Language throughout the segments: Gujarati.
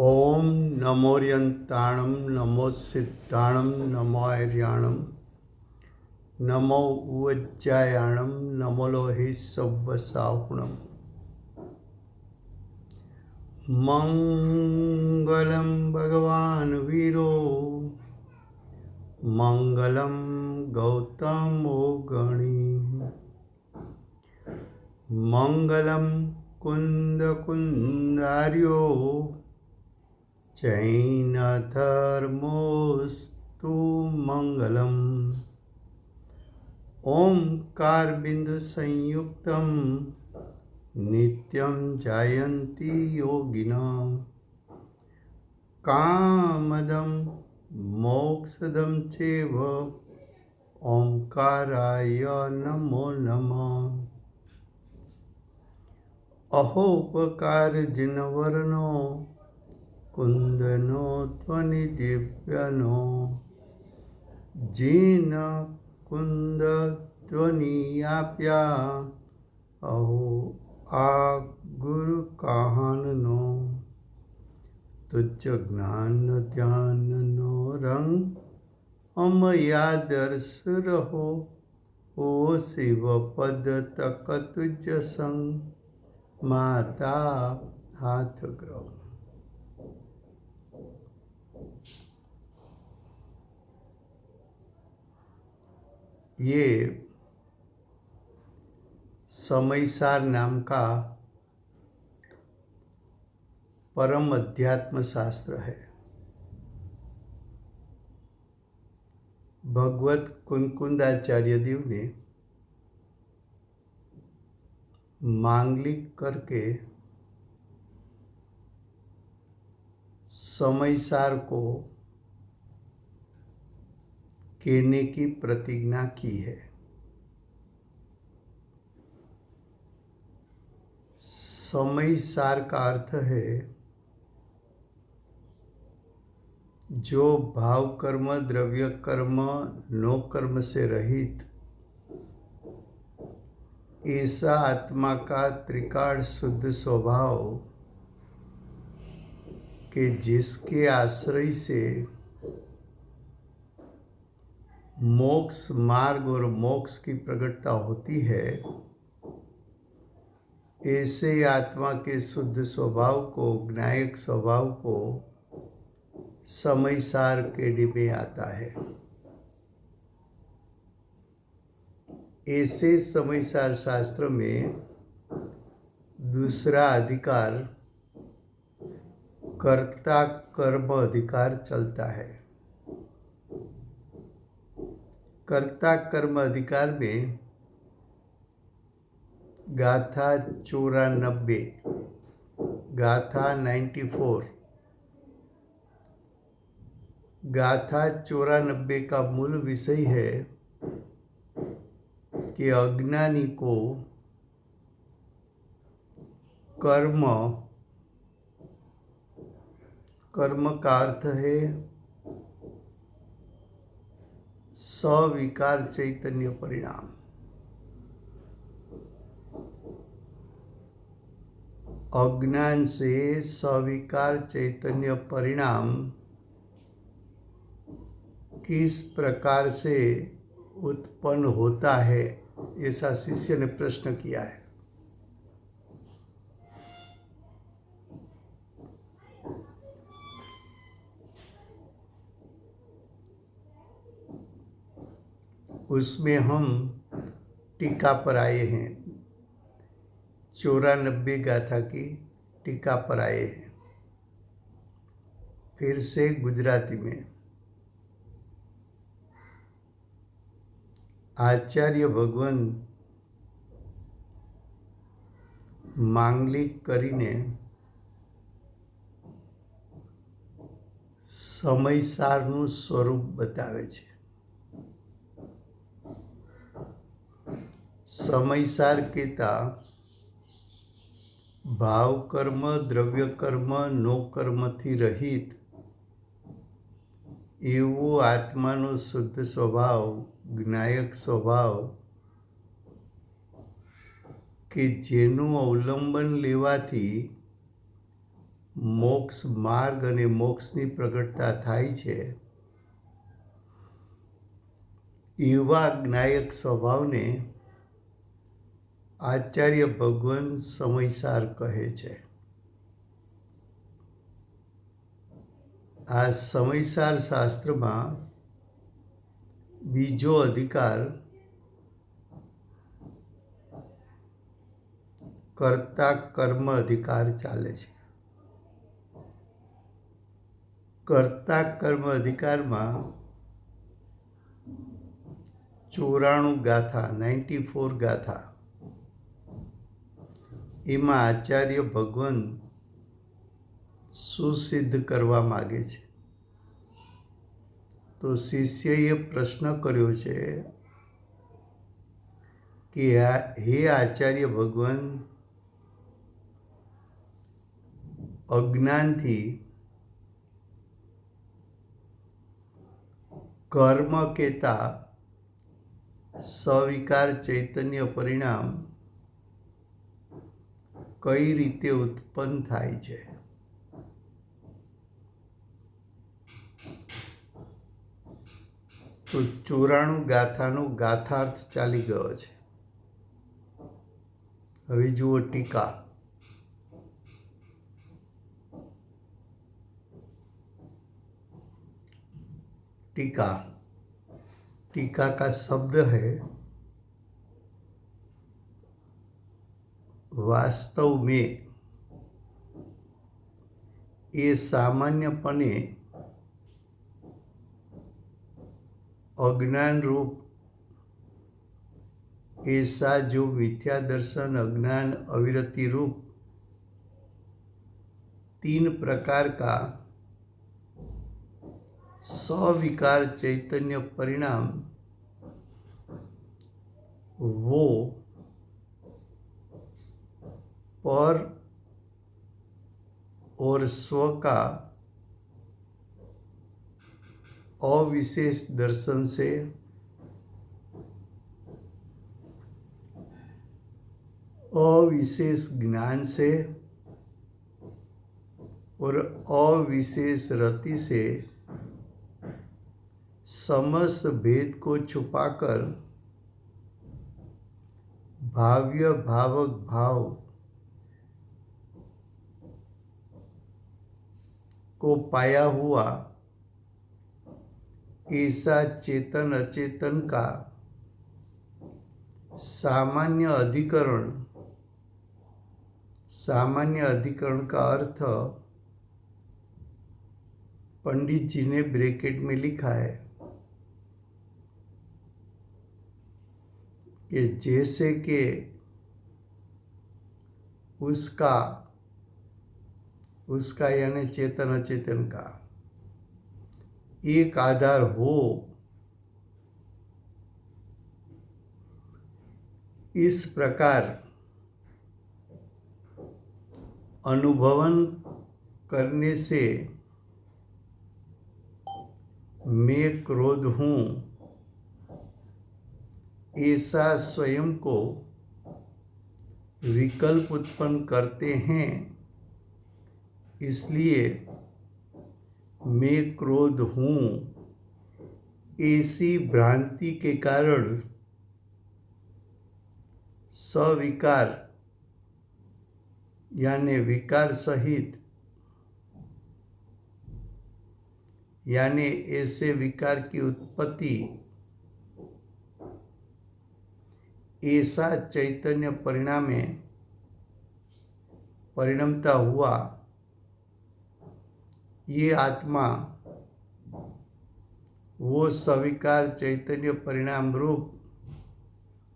ઓમ નમોર્યંતાણમ નમો સિદ્ધાણમ નમો આર્યાણમ નમો ઉવજ્જાયાણમ નમો લોહિ સવ્વસાહુણમ મંગલમ ભગવાન વીરો મંગલમ ગૌતમો ગણી મંગલમ કુંદ કુંદાર્યો જૈન ધર્મોસ્તુ મંગલમ ઓમકાર બિંદુ સંયુક્તમ નિત્યમ જાયંતી યોગિના કામદમ મોક્ષદમ ચેવ ઓમકારાય નમો નમઃ અહોપકાર જિનવરનો કુંદનો ધ્વનિ દિવ્યનો જીન કુંદ ધ્વનિ આપ્યા અહો આ ગુરુ કહાનનો તુજ જ્ઞાન ધ્યાનનો રંગ અમયા રહો ઓ શિવ પદ તક તુજ સંગ માતા હાથ ગ્રહ ये समयसार नाम का परम अध्यात्म शास्त्र है। भगवत कुंकुंदाचार्य देव ने मांगलिक करके समयसार को कहने की प्रतिज्ञा की है। समयसार का अर्थ है जो भाव कर्म द्रव्य कर्म नो कर्म से रहित ऐसा आत्मा का त्रिकाल शुद्ध स्वभाव कि जिसके आश्रय से मोक्ष मार्ग और मोक्ष की प्रकटता होती है, ऐसे आत्मा के शुद्ध स्वभाव को ज्ञायक स्वभाव को समयसार केडी में आता है। ऐसे समयसार शास्त्र में दूसरा अधिकार कर्ता कर्म अधिकार चलता है। कर्ता कर्म अधिकार में गाथा 94 गाथा 94 गाथा 94 का मूल विषय है कि अज्ञानी को कर्म का अर्थ है सविकार चैतन्य परिणाम। अज्ञान से सविकार चैतन्य परिणाम किस प्रकार से उत्पन्न होता है, ऐसा शिष्य ने प्रश्न किया है। उसमें हम टीका पर आए हैं, 94 गाथा की टीका पर आए हैं। फिर से गुजराती में आचार्य भगवान मांगलिक करीने समयसारનું સ્વરૂપ બતાવે છે। समयसार कहता भाव कर्म द्रव्य कर्म नो कर्म थी रहित एवो आत्मानो शुद्ध स्वभाव ज्ञायक स्वभाव કે જેનું અવલંબન લેવાથી મોક્ષ માર્ગ અને મોક્ષની પ્રગટતા થાય છે, એવા જ્ઞાયક સ્વભાવને આચાર્ય ભગવાન સમયસાર કહે છે. આ સમયસાર શાસ્ત્રમાં બીજો અધિકાર કર્તા કર્મ અધિકાર ચાલે છે. કર્તા કર્મ અધિકારમાં 94 ગાથા 94 ગાથા એમાં આચાર્ય ભગવાન સુસિદ્ધ કરવા માગે છે. તો શિષ્યએ પ્રશ્ન કર્યો છે કે હે આચાર્ય ભગવાન, અજ્ઞાનથી કર્મ કહેતા સવિકાર ચૈતન્ય પરિણામ કઈ રીતે ઉત્પન્ન થાય છે? તો 94 ગાથાનો ગાથાર્થ ચાલી ગયો છે. હવે જુઓ ટીકા. टीका टीका का शब्द है वास्तव में ये सामान्यपणे अज्ञान रूप ऐसा जो मिथ्या दर्शन अज्ञान अविरति रूप 3 प्रकार का सविकार चैतन्य परिणाम वो पर और स्व का अविशेष दर्शन से अविशेष ज्ञान से और अविशेष रति से समस्त भेद को छुपाकर भाव्य भावक भाव को पाया हुआ ऐसा चेतन अचेतन का सामान्य अधिकरण का अर्थ पंडित जी ने ब्रैकेट में लिखा है कि जैसे कि उसका यानी चेतन अचेतन का एक आधार हो, इस प्रकार अनुभवन करने से मैं क्रोध हूँ ऐसा स्वयं को विकल्प उत्पन्न करते हैं, इसलिए मैं क्रोध हूँ ऐसी भ्रांति के कारण सविकार यानी विकार सहित यानी ऐसे विकार की उत्पत्ति ऐसा चैतन्य परिणमता हुआ ये आत्मा वो सविकार चैतन्य परिणाम रूप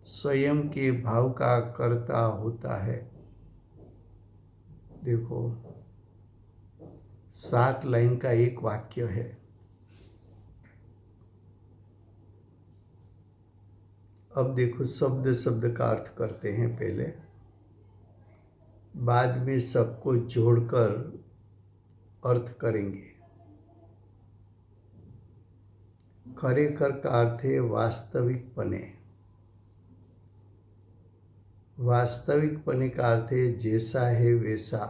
स्वयं के भाव का कर्ता होता है. देखो 7 लाइन का एक वाक्य है. अब देखो शब्द शब्द का अर्थ करते हैं पहले, बाद में सबको जोड़कर अर्थ करेंगे. खरेखर का अर्थ है वास्तविकपने. वास्तविकपने का अर्थ है जैसा है वैसा.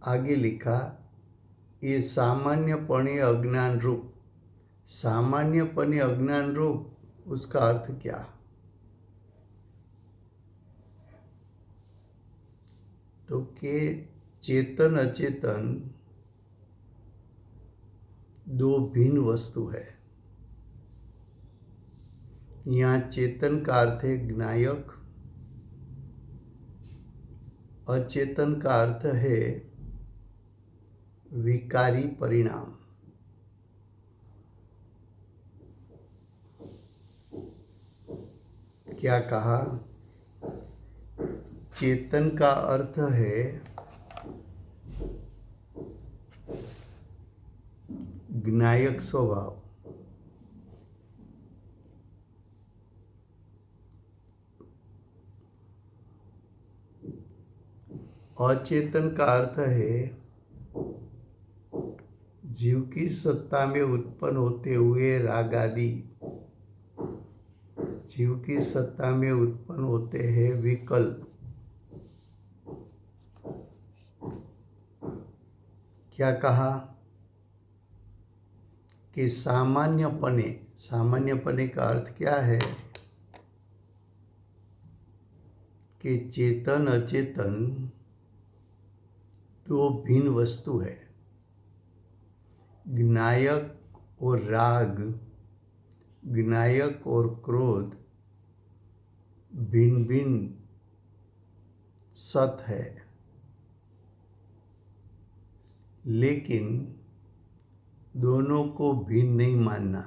आगे लिखा, ये सामान्यपणे अज्ञान रूप। सामान्यपणे अज्ञान रूप, उसका अर्थ क्या? तो कि चेतन अचेतन दो भिन्न वस्तु है। यहाँ चेतन का अर्थ है ज्ञायक, अचेतन का अर्थ है विकारी परिणाम। क्या कहा? चेतन का अर्थ है ज्ञायक स्वभाव, अचेतन का अर्थ है जीव की सत्ता में उत्पन्न होते हुए राग आदि, जीव की सत्ता में उत्पन्न होते हैं विकल्प। क्या कहा कि सामान्यपणे, सामान्यपणे का अर्थ क्या है कि चेतन अचेतन दो भिन्न वस्तु है। ज्ञायक और राग, ज्ञायक और क्रोध भिन्न भिन्न सत है, लेकिन दोनों को भिन्न नहीं मानना,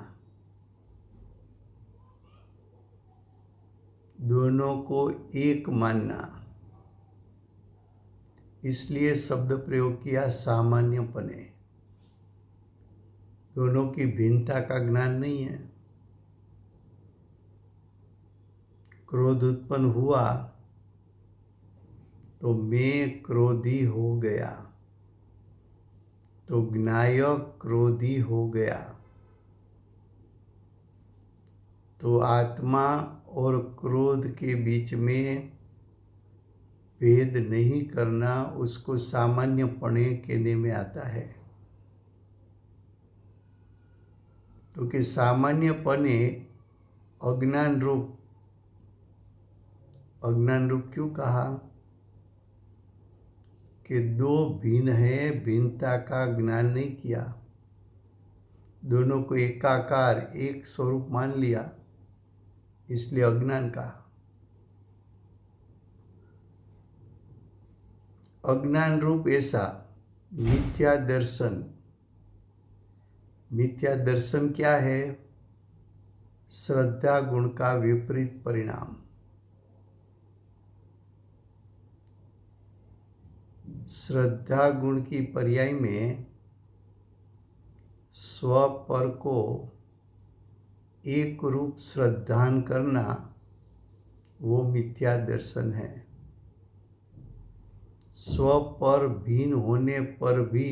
दोनों को एक मानना। इसलिए शब्द प्रयोग किया सामान्यपणे। दोनों की भिन्नता का ज्ञान नहीं है। क्रोध उत्पन्न हुआ तो मैं क्रोधी हो गया, तो ज्ञायक क्रोधी हो गया। तो आत्मा और क्रोध के बीच में भेद नहीं करना, उसको सामान्यपणे कहने में आता है। तो कि सामान्यपणे अज्ञान रूप, अज्ञान रूप क्यों कहा कि दो भिन्न है, भिन्नता का ज्ञान नहीं किया, दोनों को एकाकार एक स्वरूप मान लिया, इसलिए अज्ञान कहा। अज्ञान रूप ऐसा मिथ्या दर्शन। मिथ्या दर्शन क्या है? श्रद्धा गुण का विपरीत परिणाम। श्रद्धा गुण की पर्याय में स्व पर को एक रूप श्रद्धान करना, वो मिथ्या दर्शन है। स्व पर भिन्न होने पर भी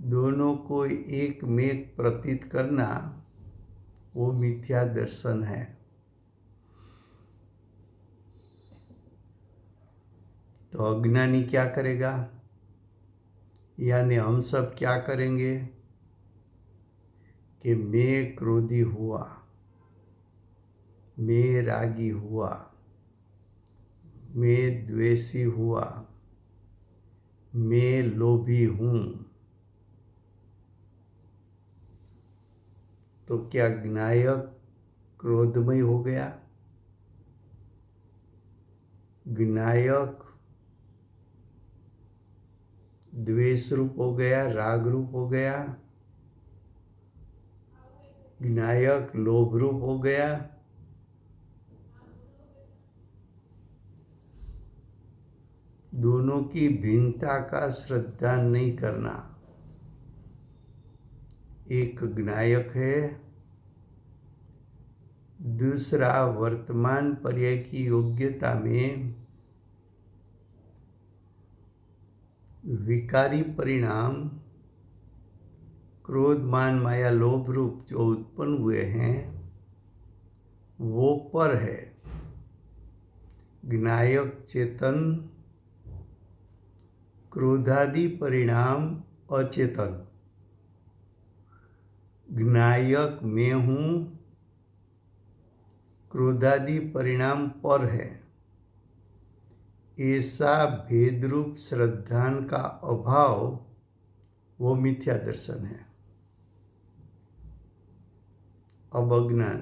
दोनों को एक में प्रतीत करना, वो मिथ्या दर्शन है। तो अज्ञानी क्या करेगा, यानी हम सब क्या करेंगे कि मैं क्रोधी हुआ, मैं रागी हुआ, मैं द्वेषी हुआ, मैं लोभी हूँ। तो क्या ज्ञायक क्रोधमय हो गया? ज्ञायक द्वेष रूप हो गया, राग रूप हो गया, ज्ञायक लोभ रूप हो गया। दोनों की भिन्नता का श्रद्धा नहीं करना। एक ज्ञायक है, दूसरा वर्तमान पर्याय की योग्यता में विकारी परिणाम क्रोध मान माया लोभ रूप जो उत्पन्न हुए हैं वो पर है। ज्ञायक चेतन क्रोधादि परिणाम अचेतन, ज्ञायक मैं हूँ, क्रोधादि परिणाम पर है, ऐसा भेदरूप श्रद्धान का अभाव वो मिथ्या दर्शन है। अब अज्ञान,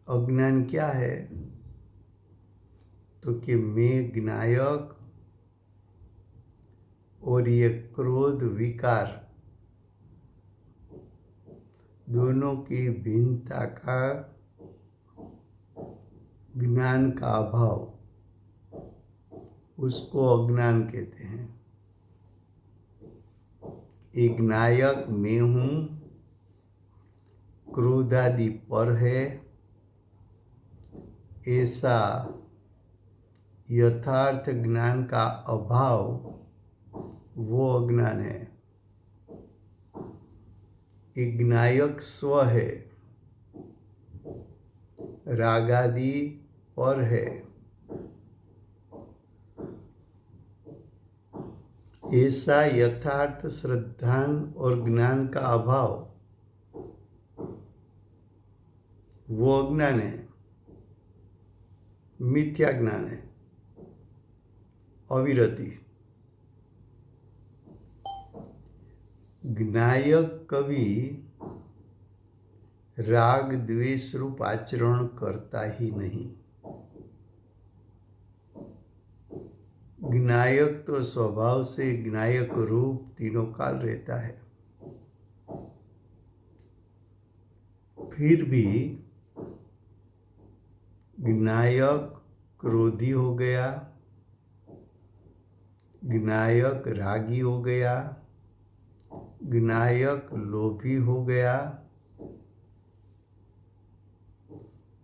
अज्ञान क्या है? तो कि मैं ज्ञायक और ये क्रोध विकार दोनों की भिन्नता का ज्ञान का अभाव, उसको अज्ञान कहते हैं। एक ज्ञायक मैं हूँ, क्रोधादि पर है, ऐसा यथार्थ ज्ञान का अभाव वो अज्ञान है। एक ज्ञायक स्व है, रागादि पर है, ऐसा यथार्थ श्रद्धान और ज्ञान का अभाव वो अज्ञान है, मिथ्या ज्ञान है, अविरति। ज्ञायक कभी राग द्वेष रूप आचरण करता ही नहीं। ज्ञायक तो स्वभाव से ज्ञायक रूप तीनों काल रहता है, फिर भी ज्ञायक क्रोधी हो गया, ज्ञायक रागी हो गया, ज्ञायक लोभी हो गया,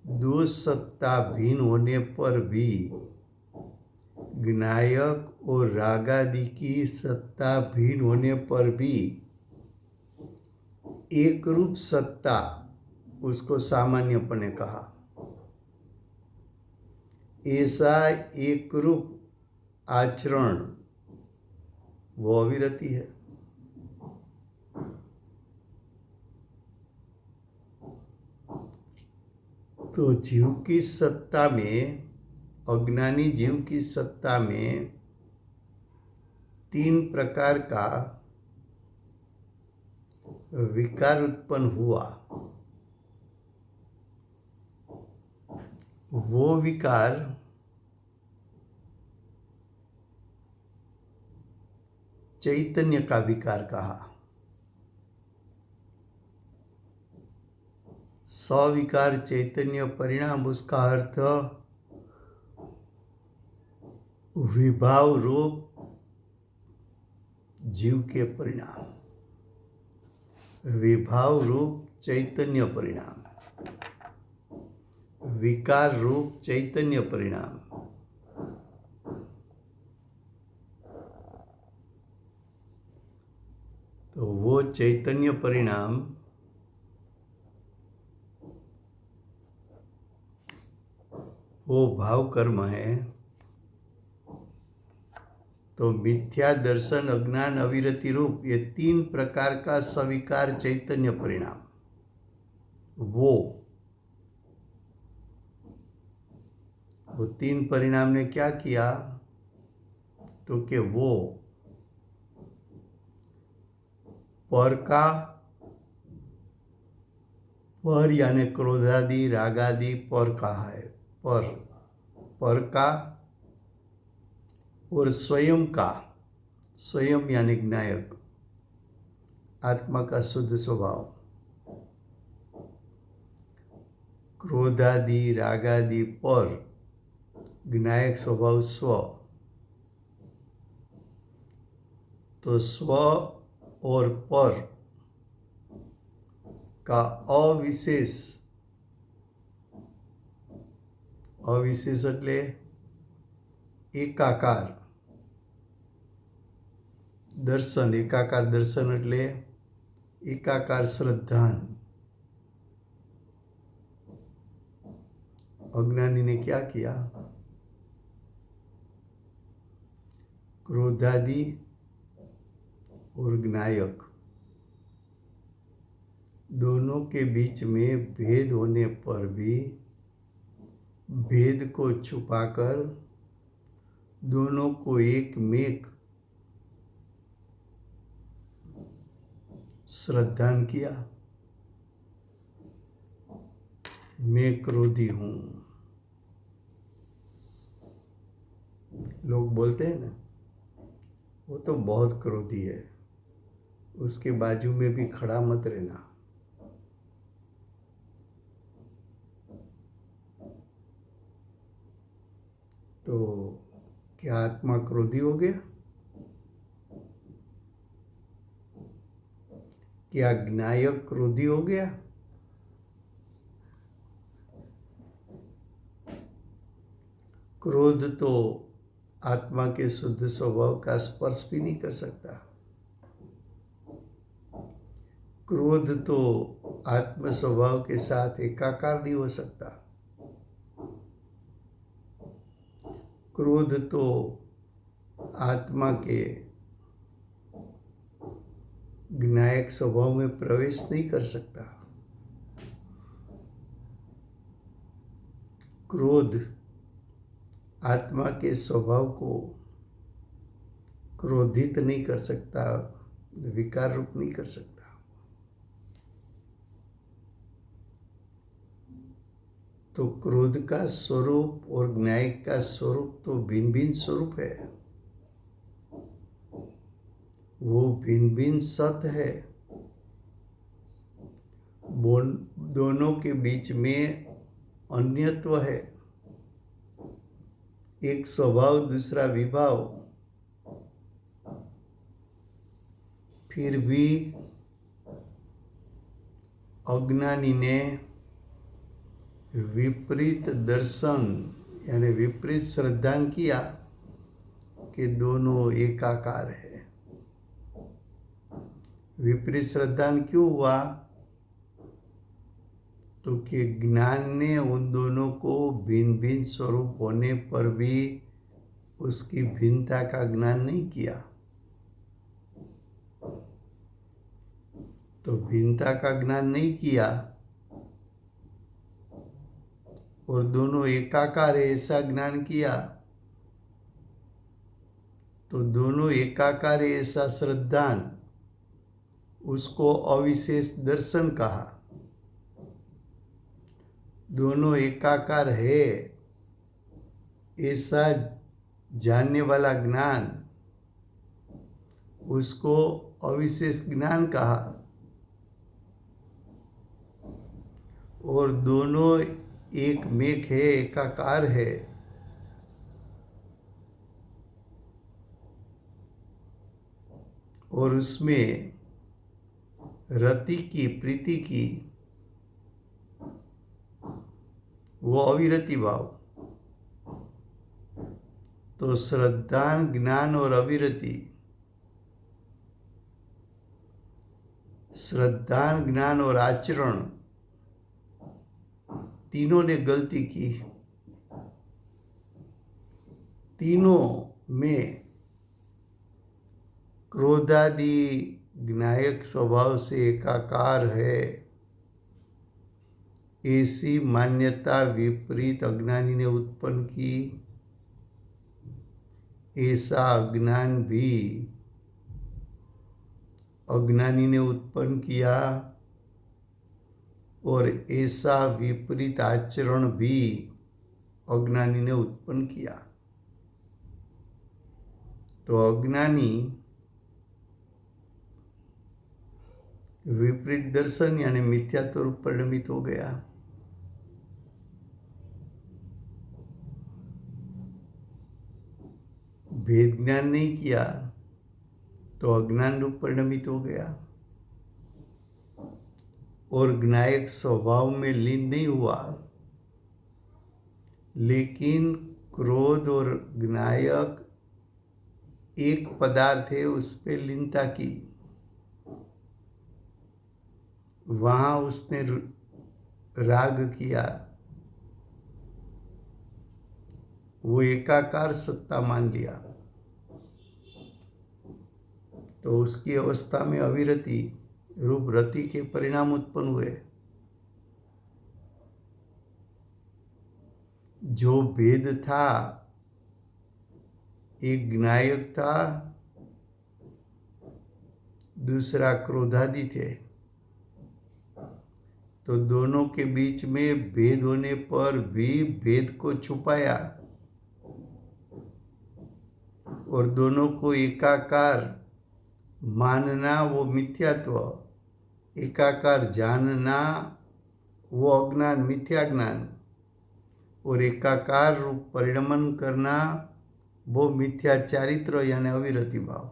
दो सत्ता भिन्न होने पर भी ज्ञायक और रागादि की सत्ता भिन्न होने पर भी एक रूप सत्ता, उसको सामान्यपणे कहा, ऐसा एक रूप आचरण वो अविरति है। तो जीव की सत्ता में, अज्ञानी जीव की सत्ता में तीन प्रकार का विकार उत्पन्न हुआ। वो विकार चैतन्य का विकार कहा। सविकार चैतन्य परिणाम, उसका अर्थ विभाव रूप जीव के परिणाम, विभाव रूप चैतन्य परिणाम, विकार रूप चैतन्य परिणाम। तो वो चैतन्य परिणाम वो भाव कर्म है। तो मिथ्या दर्शन, अज्ञान, अविरति रूप ये तीन प्रकार का सविकार चैतन्य परिणाम, वो तीन परिणाम ने क्या किया? तो कि वो पर का, पर यानी क्रोधादि रागादि पर कहा है, पर का, और स्वयं का, स्वयं यानी ज्ञायक, आत्मा का शुद्ध स्वभाव, क्रोधादि रागादि पर, ज्ञायक स्वभाव स्व। तो स्व और पर का अविशेष, अविशेष એટલે એકાકાર દર્શન, એકાકાર દર્શન એટલે એકાકાર શ્રદ્ધાન, अज्ञानी ने क्या किया? क्रोधादि और ज्ञायक दोनों के बीच में भेद होने पर भी भेद को छुपाकर दोनों को एक मेक श्रद्धान किया। मैं क्रोधी हूं। लोग बोलते हैं ना, वो तो बहुत क्रोधी है, उसके बाजू में भी खड़ा मत रहना। तो क्या आत्मा क्रोधी हो गया? क्या ज्ञायक क्रोधी हो गया? क्रोध तो आत्मा के शुद्ध स्वभाव का स्पर्श भी नहीं कर सकता। क्रोध तो आत्म स्वभाव के साथ एकाकार नहीं हो सकता। क्रोध तो आत्मा के ज्ञायक स्वभाव में प्रवेश नहीं कर सकता। क्रोध आत्मा के स्वभाव को क्रोधित नहीं कर सकता, विकार रूप नहीं कर सकता। तो क्रोध का स्वरूप और न्यायिक का स्वरूप तो भिन्न भिन्न स्वरूप है। वो भिन्न भिन्न सत है। दोनों के बीच में अन्यत्व है। एक स्वभाव दूसरा विभाव। फिर भी अज्ञानी ने विपरीत दर्शन यानी विपरीत श्रद्धान किया कि दोनों एकाकार है। विपरीत श्रद्धान क्यों हुआ? तो कि ज्ञान ने उन दोनों को भिन्न भिन्न स्वरूप होने पर भी उसकी भिन्नता का ज्ञान नहीं किया। तो भिन्नता का ज्ञान नहीं किया और दोनों एकाकार है ऐसा ज्ञान किया, तो दोनों एकाकार है ऐसा श्रद्धान, उसको अविशेष दर्शन कहा। दोनों एकाकार है ऐसा जानने वाला ज्ञान, उसको अविशेष ज्ञान कहा। और दोनों एक मेक है, एकाकार है, और उसमें रति की प्रीति की वो अविरति भाव। तो श्रद्धान, ज्ञान और अविरति, श्रद्धान, ज्ञान और आचरण, तीनों ने गलती की। तीनों में क्रोधादि ज्ञायक स्वभाव से एकाकार है ऐसी मान्यता विपरीत अज्ञानी ने उत्पन्न की। ऐसा अज्ञान भी अज्ञानी ने उत्पन्न किया और ऐसा विपरीत आचरण भी अज्ञानी ने उत्पन्न किया। तो अज्ञानी विपरीत दर्शन यानी मिथ्यात्व रूप परिणमित हो गया। भेद ज्ञान नहीं किया तो अज्ञान रूप परिणमित हो गया और ज्ञायक स्वभाव में लीन नहीं हुआ, लेकिन क्रोध और ज्ञायक एक पदार्थ है उस पे लीनता की। वहां उसने राग किया, वो एकाकार सत्ता मान लिया, तो उसकी अवस्था में अविरति रूप रति के परिणाम उत्पन्न हुए। जो भेद था, एक ज्ञायक था, दूसरा क्रोधादि थे, तो दोनों के बीच में भेद होने पर भी भेद को छुपाया और दोनों को एकाकार मानना वो मिथ्यात्व, एकाकार जानना वो अज्ञान, मिथ्या ज्ञान, और एकाकार रूप परिणमन करना वो मिथ्या चारित्र यानी अविरति भाव।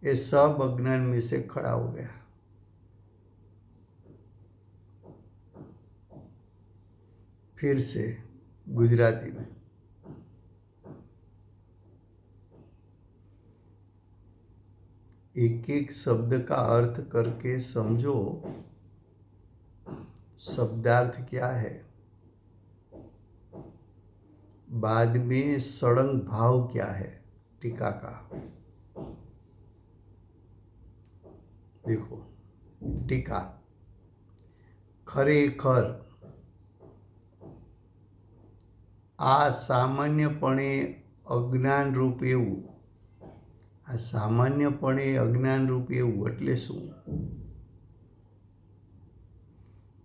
ये सब अज्ञान में से खड़ा हो गया। फिर से गुजराती में एक एक शब्द का अर्थ करके समझो शब्दार्थ क्या है। बाद में सड़ंग भाव क्या है टीका का। देखो टीका, खरेखर आ सामान्यपणे अज्ञान रूप एवं, आ सामान्यपणे अज्ञान रूप एवं એટલે શું?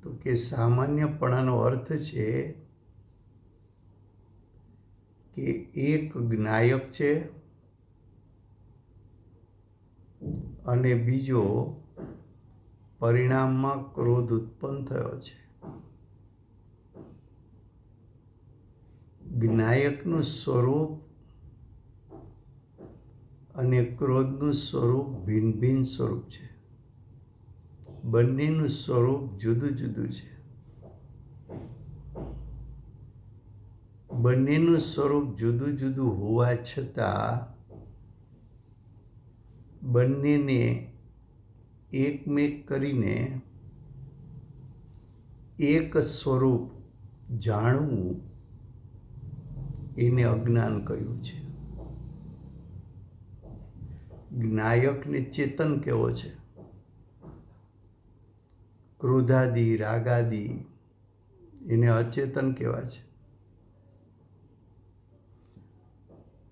તો કે સામાન્યપણાનો અર્થ છે કે એક જ્ઞાયક છે અને બીજો પરિણામમાં ક્રોધ ઉત્પન્ન થયો છે. જ્ઞાયકનું સ્વરૂપ અને ક્રોધનું સ્વરૂપ ભિન્ન ભિન્ન સ્વરૂપ છે. બંનેનું સ્વરૂપ જુદું જુદું છે. બંનેનું સ્વરૂપ જુદું જુદું હોવા છતાં બંનેને એકમેક કરીને એક સ્વરૂપ જાણવું એને અજ્ઞાન કહ્યું છે. જ્ઞાયકને ચેતન કેવો છે? ક્રોધાદિ રાગાદિ એને અચેતન કહેવા છે.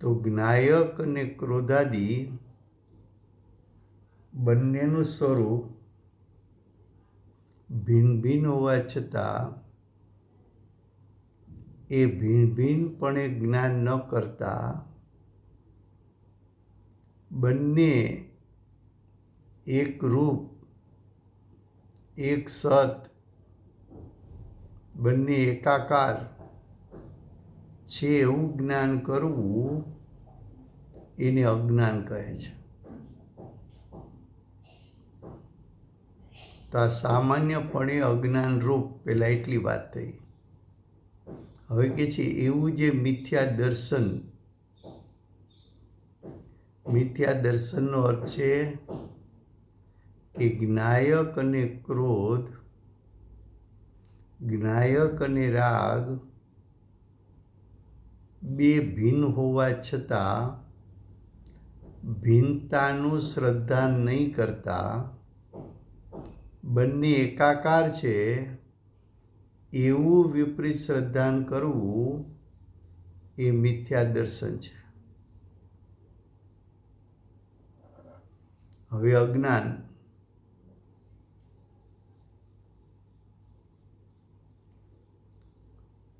તો જ્ઞાયક અને ક્રોધાદિ બંનેનું સ્વરૂપ ભિન્ન ભિન્ન હોવા છતાં એ ભિન્ન ભિન્નપણે જ્ઞાન ન કરતા બંને એક રૂપ, એક સત, બંને એકાકાર છે એવું જ્ઞાન કરવું એને અજ્ઞાન કહે છે. તો આ સામાન્યપણે અજ્ઞાન રૂપ, પહેલાં એટલી વાત થઈ. હવે કે છે એવું જે મિથ્યા દર્શન, મિથ્યા દર્શનનો અર્થ છે કે જ્ઞાયક અને ક્રોધ, જ્ઞાયક અને રાગ બે ભિન્ન હોવા છતાં ભિન્નતાનું શ્રદ્ધા નહીં કરતા બંને એકાકાર છે એવું વિપરીત શ્રદ્ધાન કરવું એ મિથ્યા દર્શન છે. હવે અજ્ઞાન,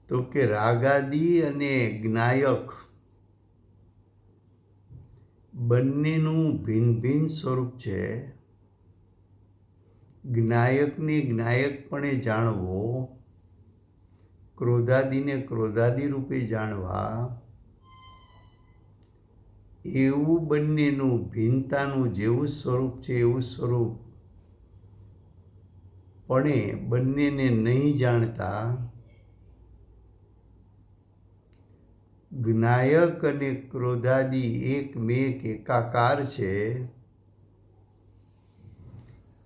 તો કે રાગાદિ અને જ્ઞાયક બંનેનું ભિન્ન ભિન્ન સ્વરૂપ છે. જ્ઞાયકને જ્ઞાયકપણે જાણવો, ક્રોધાદિને ક્રોધાદિ રૂપે જાણવા, એવું બંનેનું ભિન્નતાનું જેવું સ્વરૂપ છે એવું સ્વરૂપ પણ બંનેને નહીં જાણતા જ્ઞાયક અને ક્રોધાદિ એકમેક એકાકાર છે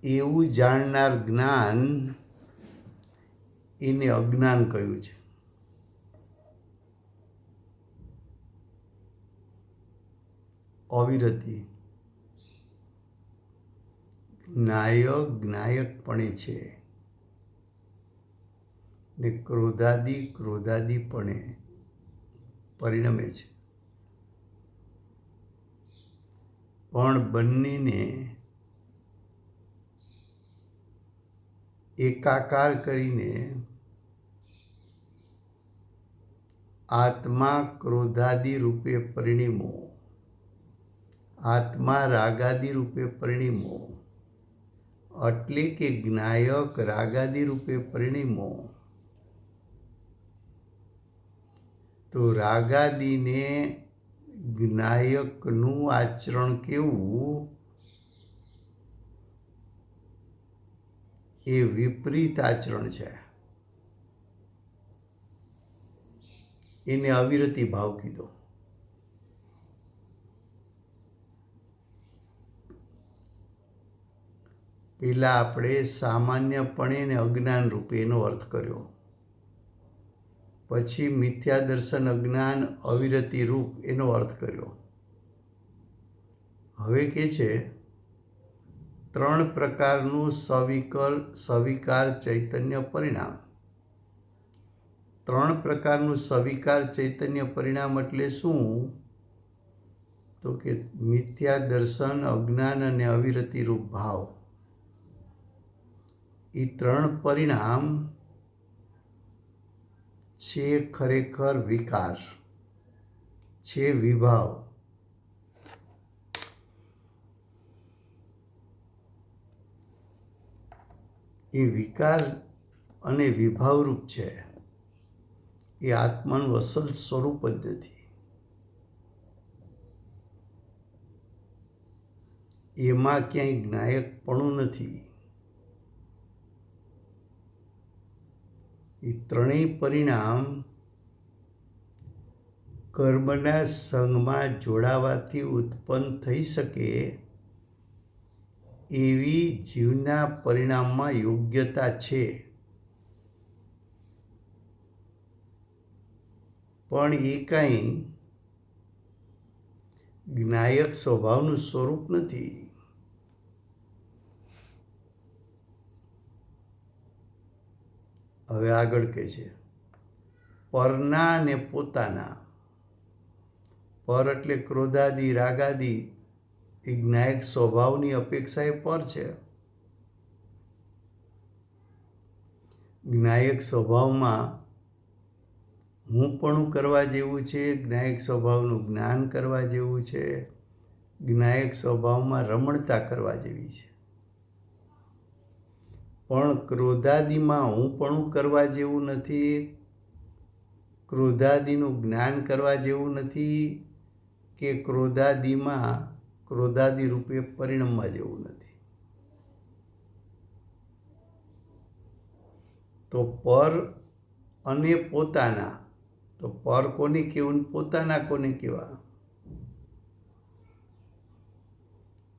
એવું જાણનાર જ્ઞાન એને અજ્ઞાન કહ્યું છે. અવિરતિ, જ્ઞાયક જ્ઞાયકપણે છે ને ક્રોધાદિપણે પરિણમે છે. પણ બંનેને એકાકાર કરીને આત્મા ક્રોધાદિ રૂપે પરિણમો, આત્મા રાગાદિ રૂપે પરિણમો, એટલે કે જ્ઞાયક રાગાદિ રૂપે પરિણમો, તો રાગાદિને જ્ઞાયકનું આચરણ કેવું એ વિપરીત આચરણ છે. એને અવિરતિ ભાવ કીધો. પેલા આપણે સામાન્યપણે ને અજ્ઞાન રૂપે એનો અર્થ કર્યો, પછી મિથ્યા દર્શન અજ્ઞાન અવિરતિ રૂપ એનો અર્થ કર્યો. હવે કે છે 3 પ્રકારનું સવિકાર ચૈતન્ય પરિણામ. 3 પ્રકારનું સવિકાર ચૈતન્ય પરિણામ એટલે શું? તો કે મિથ્યા દર્શન અજ્ઞાન અને અવિરતિ રૂપ ભાવ, એ 3 પરિણામ છે ખરેખર વિકાર, છે વિભાવ. એ વિકાર અને વિભાવરૂપ છે. એ આત્માનું અસલ સ્વરૂપ જ નથી. એમાં ક્યાંય જ્ઞાયકપણું નથી. એ 3 પરિણામ કર્મના સંગમાં જોડાવાથી ઉત્પન્ન થઈ શકે એવી જીવના પરિણામમાં યોગ્યતા છે, પણ એ કાંઈ જ્ઞાયક સ્વભાવનું સ્વરૂપ નથી. હવે આગળ કહે છે પરના ને પોતાના. પર એટલે ક્રોધાદિ રાગાદિ એ જ્ઞાયક સ્વભાવની અપેક્ષા એ પર છે. જ્ઞાયક સ્વભાવમાં હુંપણું કરવા જેવું છે, જ્ઞાયક સ્વભાવનું જ્ઞાન કરવા જેવું છે, જ્ઞાયક સ્વભાવમાં રમણતા કરવા જેવી છે. પણ ક્રોધાદિમાં હુંપણું કરવા જેવું નથી, ક્રોધાદિનું જ્ઞાન કરવા જેવું નથી, કે ક્રોધાદિ રૂપે પરિણમવા જેવું નથી. તો પર અને પોતાના, તો પર કોને કહેવું, પોતાના કોને કહેવા?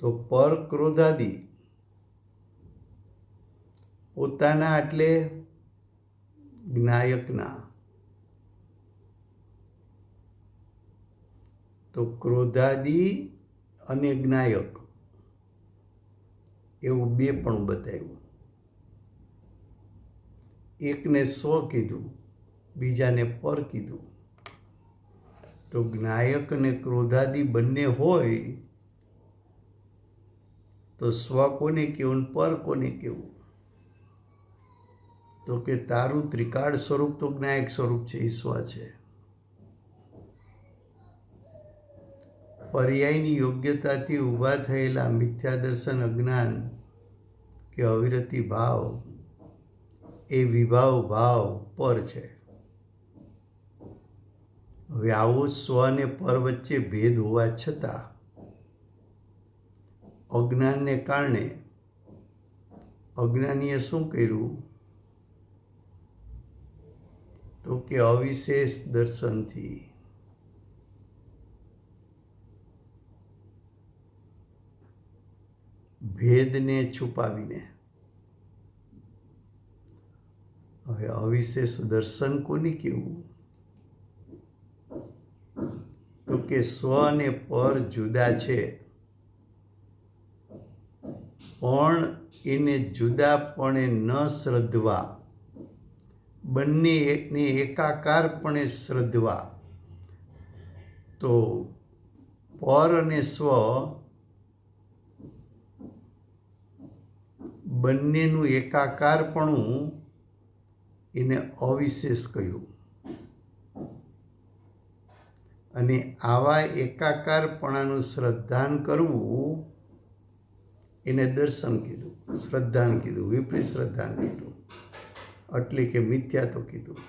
તો પર ક્રોધાદિ, પોતાના એટલે જ્ઞાયકના. તો ક્રોધાદિ અને જ્ઞાયક એવું 2 પણ બતાવ્યું. એકને સ્વ કીધું, બીજાને પર કીધું. તો જ્ઞાયક અને ક્રોધાદિ બંને હોય તો સ્વ કોને કહેવું, પર કોને કહેવું? તો કે તારું ત્રિકાળ સ્વરૂપ તો જ્ઞાયક સ્વરૂપ છે, એ સ્વ છે. પર્યાયની યોગ્યતાથી ઊભા થયેલા મિથ્યા દર્શન અજ્ઞાન કે અવિરતિ ભાવ એ વિભાવ ભાવ પર છે. હવે આવો સ્વ અને પર વચ્ચે ભેદ હોવા છતાં અજ્ઞાનને કારણે અજ્ઞાનીએ શું કર્યું? તો કે અવિશેષ દર્શનથી ભેદને છુપાવીને. હવે અવિશેષ દર્શન કોને કહેવું? તો કે સ્વ અને પર જુદા છે, પણ એને જુદાપણે ન શ્રદ્ધવા, બંનેને એકાકારપણે શ્રદ્ધવા. તો પર અને સ્વ બંનેનું એકાકારપણું એને અવિશેષ કહ્યું. અને આવા એકાકારપણાનું શ્રદ્ધાન કરવું એને દર્શન કીધું, શ્રદ્ધાન કીધું, વિપરીત શ્રદ્ધાન કીધું, એટલે કે મિથ્યાત્વ કીધું.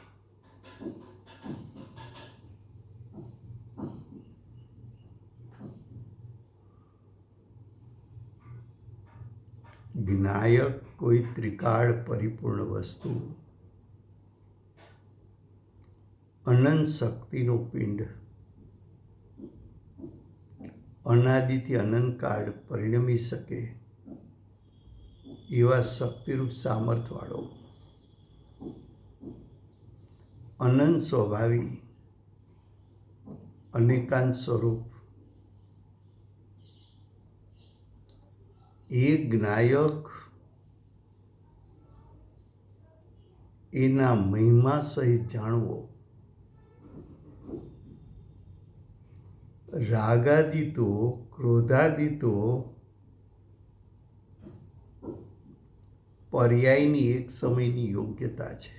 જ્ઞાયક કોઈ ત્રિકાળ પરિપૂર્ણ વસ્તુ, અનંત શક્તિનો પિંડ, અનાદિથી અનંતકાળ પરિણમી શકે એવા શક્તિરૂપ સામર્થ્યવાળો, અનંત સ્વભાવી, અનેકાંત સ્વરૂપ એ જ્ઞાયક એના મહિમા સહિત જાણવો. રાગાદિતો, ક્રોધાદિતો પર્યાયની એક સમયની યોગ્યતા છે.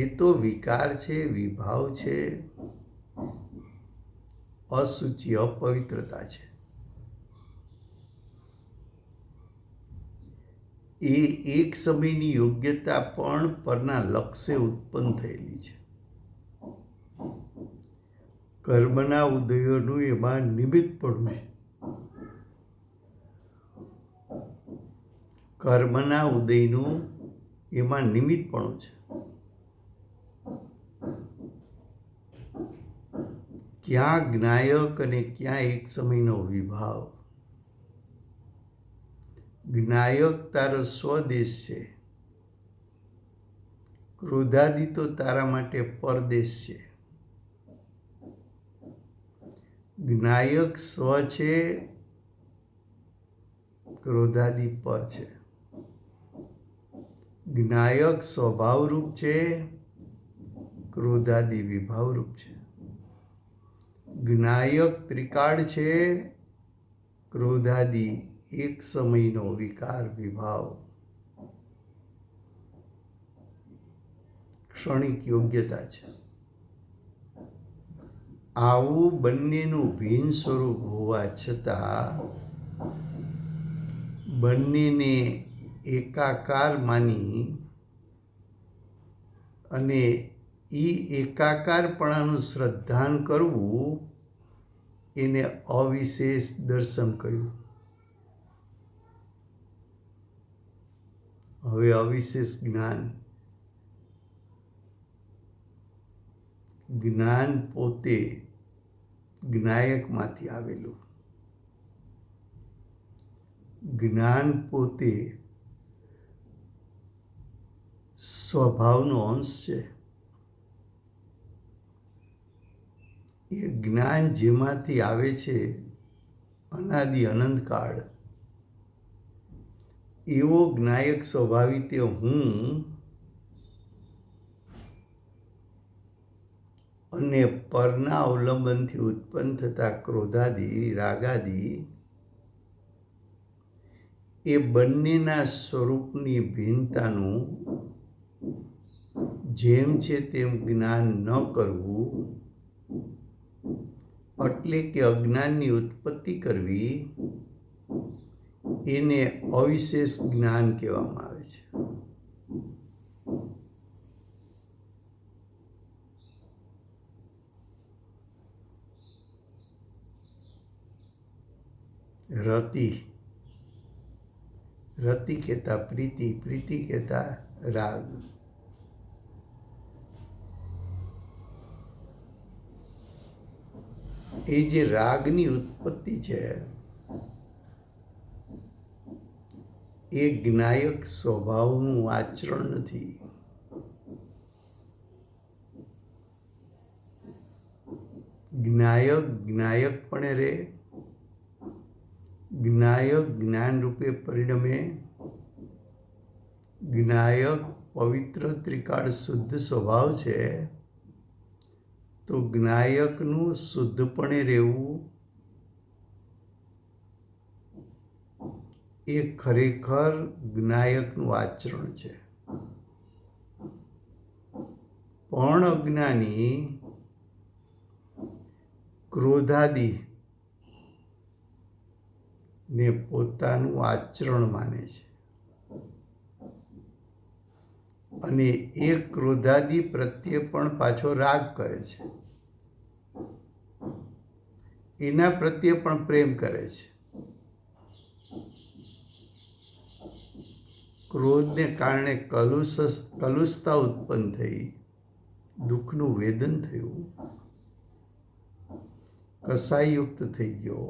એ તો વિકાર છે, વિભાવ છે, અશુચિ, અપવિત્રતા છે. એ એક સમયની યોગ્યતા પણ પરના લક્ષ્ય ઉત્પન્ન થયેલી છે. કર્મના ઉદયોનું એમાં નિમિત્તપણું છે. કર્મના ઉદયનું એમાં નિમિત્તપણું છે. ક્યાં જ્ઞાયક અને ક્યાં એક સમયનો વિભાવ. જ્ઞાયક તારો સ્વદેશ છે, ક્રોધાદિતો તારા માટે પરદેશ છે. જ્ઞાયક સ્વ છે, ક્રોધાદિ પર છે. જ્ઞાયક સ્વભાવરૂપ છે, ક્રોધાદિ વિભાવરૂપ છે. જ્ઞાયક ત્રિકાળ છે, ક્રોધાદિ એક સમયનો વિકાર વિભાવ, ક્ષણિક યોગ્યતા છે. આવું બંનેનું ભિન્ન સ્વરૂપ હોવા છતાં બંનેને એકાકાર માની અને એ એકાકારપણાનું શ્રદ્ધાન કરવું એને અવિશેષ દર્શન કહ્યું. હવે અવિશેષ જ્ઞાન. જ્ઞાન પોતે જ્ઞાયકમાંથી આવેલું, જ્ઞાન પોતે સ્વભાવનો અંશ છે. એ જ્ઞાન જેમાંથી આવે છે અનાદિ અનંતકાળ, એવો જ્ઞાયક સ્વભાવી તે હું અને પરના અવલંબનથી ઉત્પન્ન થતા ક્રોધાદિ, રાગાદિ એ બંનેના સ્વરૂપની ભિન્નતાનું જેમ છે તેમ જ્ઞાન ન કરવું, એટલે કે અજ્ઞાનની ઉત્પત્તિ કરવી, એને અવિશેષ જ્ઞાન કહેવામાં આવે છે. રતિ, રતિ કહેતા પ્રીતિ, પ્રીતિ કહેતા રાગ. એ જે રાગની ઉત્પત્તિ છે એ જ્ઞાયક સ્વભાવનું આચરણ નથી. જ્ઞાયક જ્ઞાયકપણે રહે, જ્ઞાયક જ્ઞાન રૂપે પરિણમે, જ્ઞાયક પવિત્ર ત્રિકાળ શુદ્ધ સ્વભાવ છે, તો જ્ઞાયકનું શુદ્ધપણે રહેવું એ ખરેખર જ્ઞાયકનું આચરણ છે. પણ અજ્ઞાની ક્રોધાદિ ને પોતાનું આચરણ માને છે અને એ ક્રોધાદિ પ્રત્યે પણ પાછો રાગ કરે છે, એના પ્રત્યે પણ પ્રેમ કરે છે. ક્રોધને કારણે કલુષતા ઉત્પન્ન થઈ, દુઃખનું વેદન થયું, કસાયુક્ત થઈ ગયો,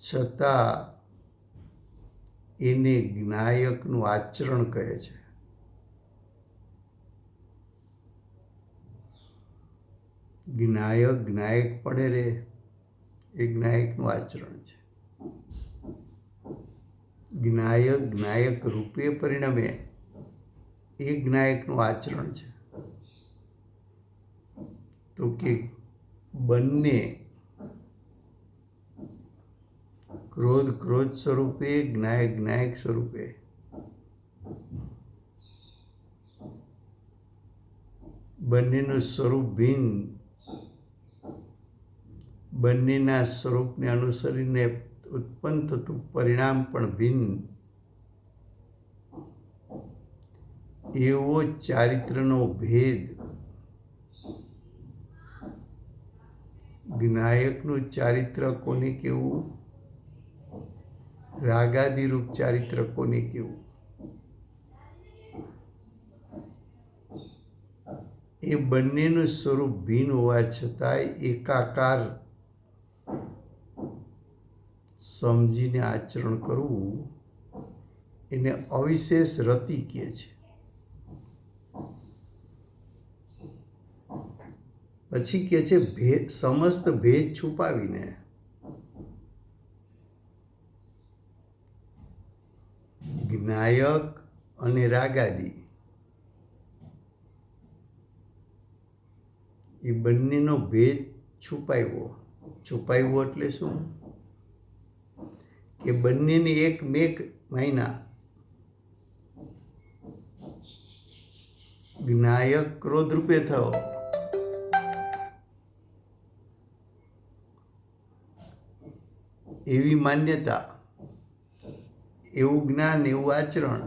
છતાં એને જ્ઞાયકનું આચરણ કહે છે. જ્ઞાયક જ્ઞાયકપણે રહે એ જ્ઞાયકનું આચરણ છે. જ્ઞાયક જ્ઞાયક રૂપે પરિણમે એ જ્ઞાયકનું આચરણ છે. તો કે બંને ક્રોધ ક્રોધ સ્વરૂપે, જ્ઞાયક જ્ઞાયક સ્વરૂપે, બંનેનું સ્વરૂપ ભિન્ન, બંનેના સ્વરૂપને અનુસરીને ઉત્પન્ન થતું પરિણામ પણ ભિન્ન, એવો ચારિત્રનો ભેદ જ્ઞાયકનું ચારિત્ર કોને કહેવું, રાગાદિરૂપ ચારિત્ર કોને કહેવું, એ બંનેનું સ્વરૂપ ભિન્ન હોવા છતાંય એકાકાર સમજીને આચરણ કરવું એને અવિશેષ રતિ કહે છે. પછી કહે છે સમસ્ત ભેદ છુપાવીને જ્ઞાયક અને રાગાદિ એ બંનેનો ભેદ છુપાવ્યો. છુપાવ્યો એટલે શું? કે બંનેને એક મેક મહિના. જ્ઞાયક ક્રોધ રૂપે થયો, એવી માન્યતા, એવું જ્ઞાન, એવું આચરણ.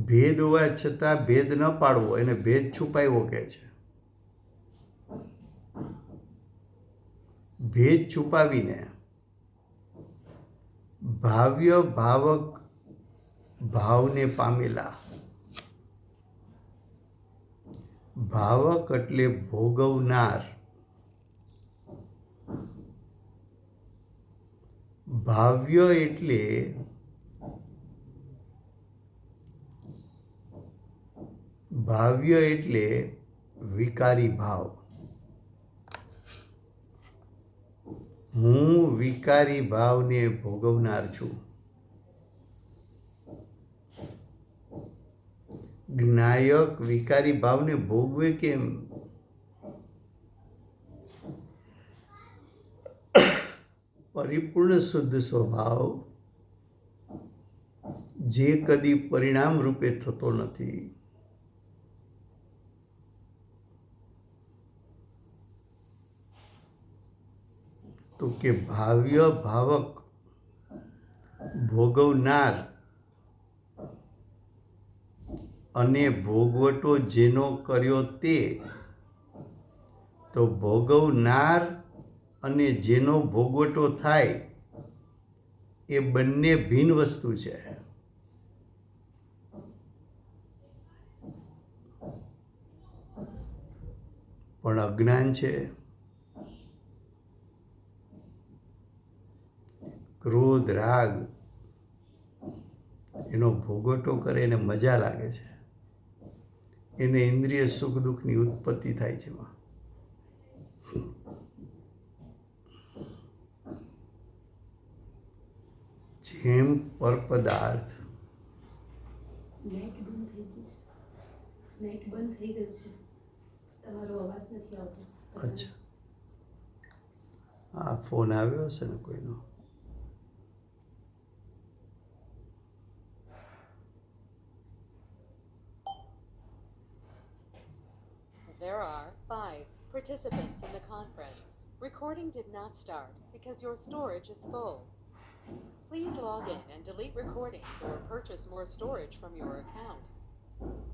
ભેદ હોવા છતાં ભેદ ન પાડવો એને ભેદ છુપાવ્યો કહે છે. ભેદ છુપાવીને ભાવ્ય ભાવક ભાવને પામેલા. ભાવક એટલે ભોગવનાર, ભાવ્ય એટલે વિકારી ભાવ. હું વિકારી ભાવને ભોગવનાર છું. જ્ઞાયક વિકારી ભાવને ભોગવે કેમ? પરિપૂર્ણ શુદ્ધ સ્વભાવ જે કદી પરિણામ રૂપે થતો નથી, તો કે ભાવ્ય ભાવક ભોગવનાર અને ભોગવટો જેનો કર્યો તે, તો ભોગવનાર અને જેનો ભોગવટો થાય એ બંને ભિન્ન વસ્તુ છે. પણ અજ્ઞાન છે. ક્રોધ રાગ એનો ભોગવટો કરે એને મજા લાગે છે, એને ઇન્દ્રિય સુખ દુઃખની ઉત્પત્તિ થાય છે. જેમ પરપદાર્થ નેટ બંધ થઈ ગયું છે, તમારો અવાજ નથી આવતો. અચ્છા, હા, ફોન આવ્યો હશે ને કોઈનો. There are 5 participants in the conference. Recording did not start because your storage is full. Please log in and delete recordings or purchase more storage from your account.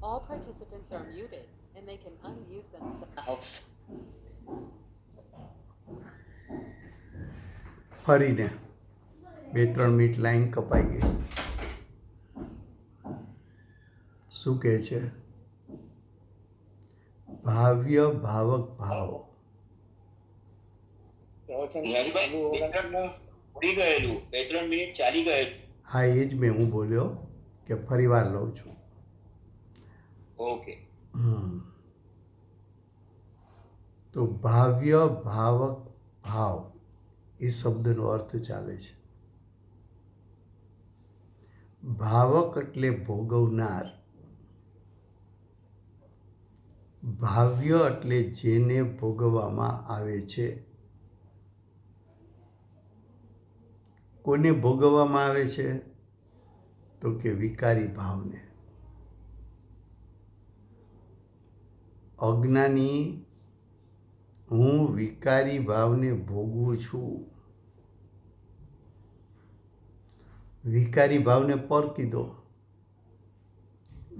All participants are muted and they can unmute themselves. ફરીને 2-3 મિનિટ લાઈન કપાઈ ગઈ. શું કહે છે? ભાવ્ય ભાવક ભાવ. ઉડી ગયેલું 2-3 મિનિટ ચાલી ગયેલું. હા, એ જ હું બોલ્યો કે ફરી વાર લઉં છું. ઓકે. તો ભાવ્ય ભાવક ભાવ એ શબ્દનો અર્થ ચાલે છે. ભાવક એટલે ભોગવનાર, ભાવ્ય એટલે જેને ભોગવવામાં આવે છે. કોને ભોગવવામાં આવે છે? તો કે વિકારી ભાવને. અજ્ઞાની હું વિકારી ભાવને ભોગવું છું. વિકારી ભાવને પર કીધો,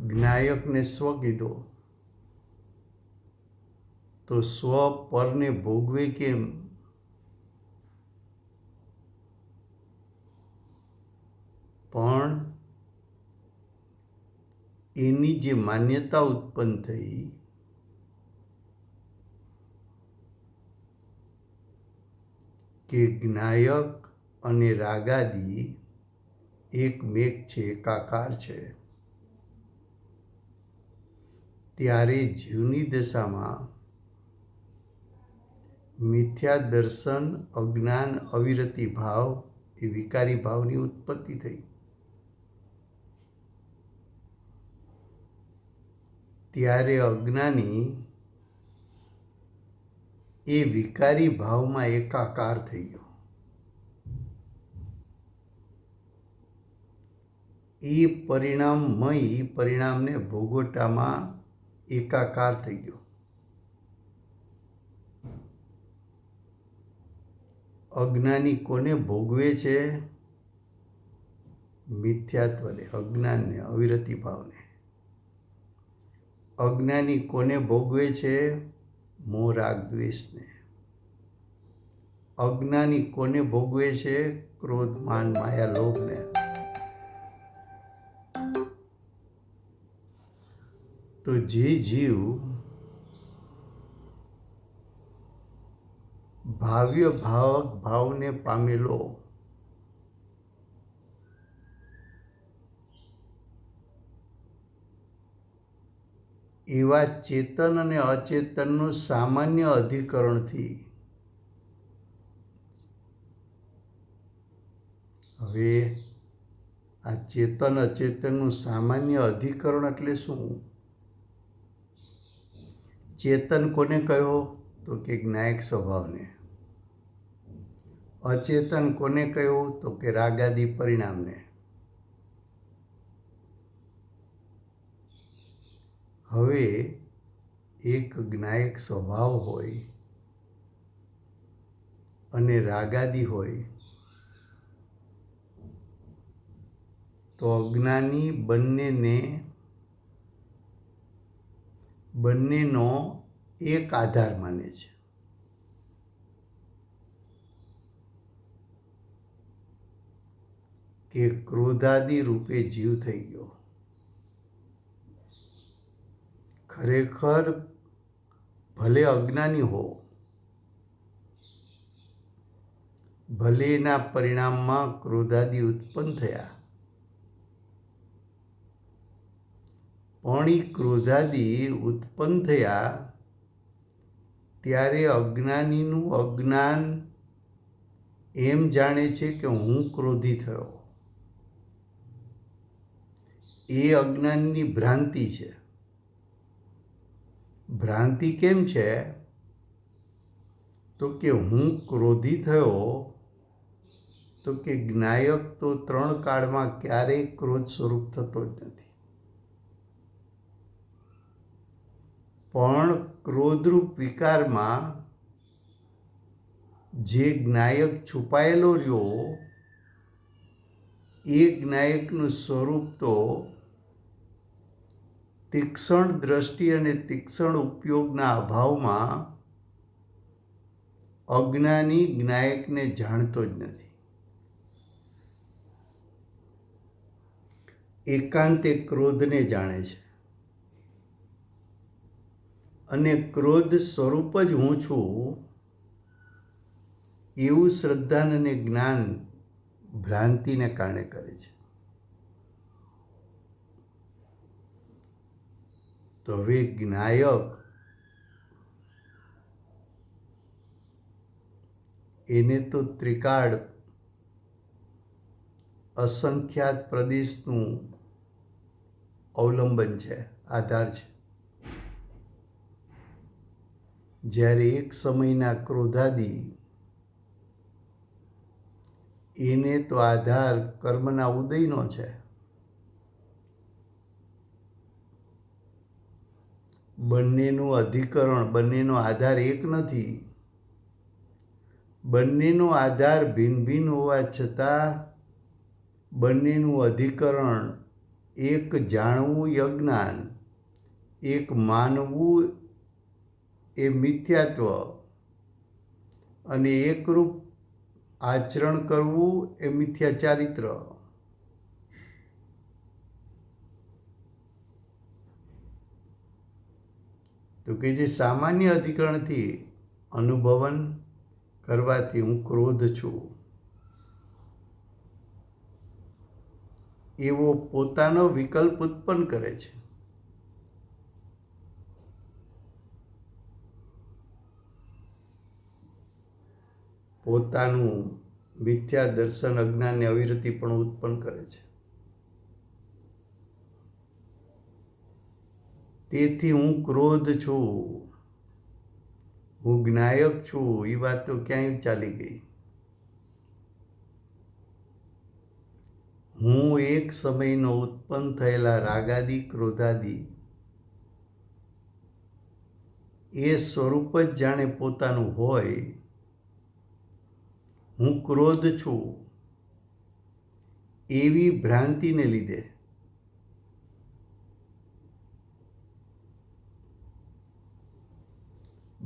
જ્ઞાયકને સ્વ કીધો. તો સ્વ પરને ભોગવે કેમ? પણ એની જે માન્યતા ઉત્પન્ન થઈ કે જ્ઞાયક અને રાગાદી એકમેક છે, એકાકાર છે, ત્યારે જીવની દશામાં મિથ્યા દર્શન, અજ્ઞાન, અવિરતિ ભાવ એ વિકારી ભાવની ઉત્પત્તિ થઈ. ત્યારે અજ્ઞાની એ વિકારી ભાવમાં એકાકાર થઈ ગયો. એ પરિણામમય પરિણામને ભોગવટામાં એકાકાર થઈ ગયો. અજ્ઞાની કોને ભોગવે છે? મિથ્યાત્વને, અજ્ઞાનને, અવિરતિ ભાવને. અજ્ઞાની કોને ભોગવે છે? મોહ રાગ દ્વેષને. અજ્ઞાની કોને ભોગવે છે? ક્રોધ માન માયા લોભને. તો જે જીવ ભાવ્ય ભાવક ભાવને પામેલો એવા ચેતન અને અચેતનનું સામાન્ય અધિકરણથી, હવે આ ચેતન અચેતનનું સામાન્ય અધિકરણ એટલે શું? ચેતન કોને કહ્યો? તો કે જ્ઞાયક સ્વભાવને. અચેતન કોને કહ્યું? તો કે રાગાદી પરિણામને. હવે એક જ્ઞાયક સ્વભાવ હોય અને રાગાદી હોય તો અજ્ઞાની બંનેનો એક આધાર માને છે. કે ક્રોધાદી રૂપે જીવ થઈ ગયો. ખરેખર ભલે અજ્ઞાની હો, ભલે એના પરિણામમાં ક્રોધાદી ઉત્પન્ન થયા, પણ એ ક્રોધાદી ઉત્પન્ન થયા ત્યારે અજ્ઞાનીનું અજ્ઞાન એમ જાણે છે કે હું ક્રોધી થયો. એ અજ્ઞાનની ભ્રાંતિ છે. ભ્રાંતિ કેમ છે? તો કે હું ક્રોધી થયો, તો કે જ્ઞાયક તો 3 કાળમાં ક્યારેય ક્રોધ સ્વરૂપ થતો જ નથી. પણ ક્રોધરૂપ વિકારમાં જે જ્ઞાયક છુપાયેલો રહ્યો, એ જ્ઞાયકનું સ્વરૂપ તો તીક્ષ્ણ દ્રષ્ટિ અને તીક્ષ્ણ ઉપયોગના અભાવમાં અજ્ઞાની જ્ઞાયકને જાણતો જ નથી. એકાંતે ક્રોધને જાણે છે અને ક્રોધ સ્વરૂપ જ હું છું એવું શ્રદ્ધાન અને જ્ઞાન ભ્રાંતિને કારણે કરે છે. તો હવે જ્ઞાયક એને તો ત્રિકાળ અસંખ્યાત પ્રદેશનું અવલંબન છે, આધાર છે. જ્યારે એક સમયના ક્રોધાદી એને તો આધાર કર્મના ઉદયનો છે. બંનેનું અધિકરણ, બંનેનો આધાર એક નથી. બંનેનો આધાર ભિન્ન ભિન્ન હોવા છતાં બંનેનું અધિકરણ એક જાણવું એ અજ્ઞાન, એક માનવું એ મિથ્યાત્વ અને એકરૂપ આચરણ કરવું એ મિથ્યા ચારિત્ર. તો કે જે સામાન્ય અધિકરણથી અનુભવન કરવાથી હું ક્રોધ છું એવો પોતાનો વિકલ્પ ઉત્પન્ન કરે છે. પોતાનું મિથ્યા દર્શન અજ્ઞાનને અવિરતિ પણ ઉત્પન્ન કરે છે. તેથી હું ક્રોધ છું, હું જ્ઞાયક છું, એ વાત તો ક્યાંય ચાલી ગઈ. હું એક સમયનો ઉત્પન્ન થયેલા રાગાદી ક્રોધાદી એ સ્વરૂપ જ જાણે પોતાનું હોય. હું ક્રોધ છું એવી ભ્રાંતિને લીધે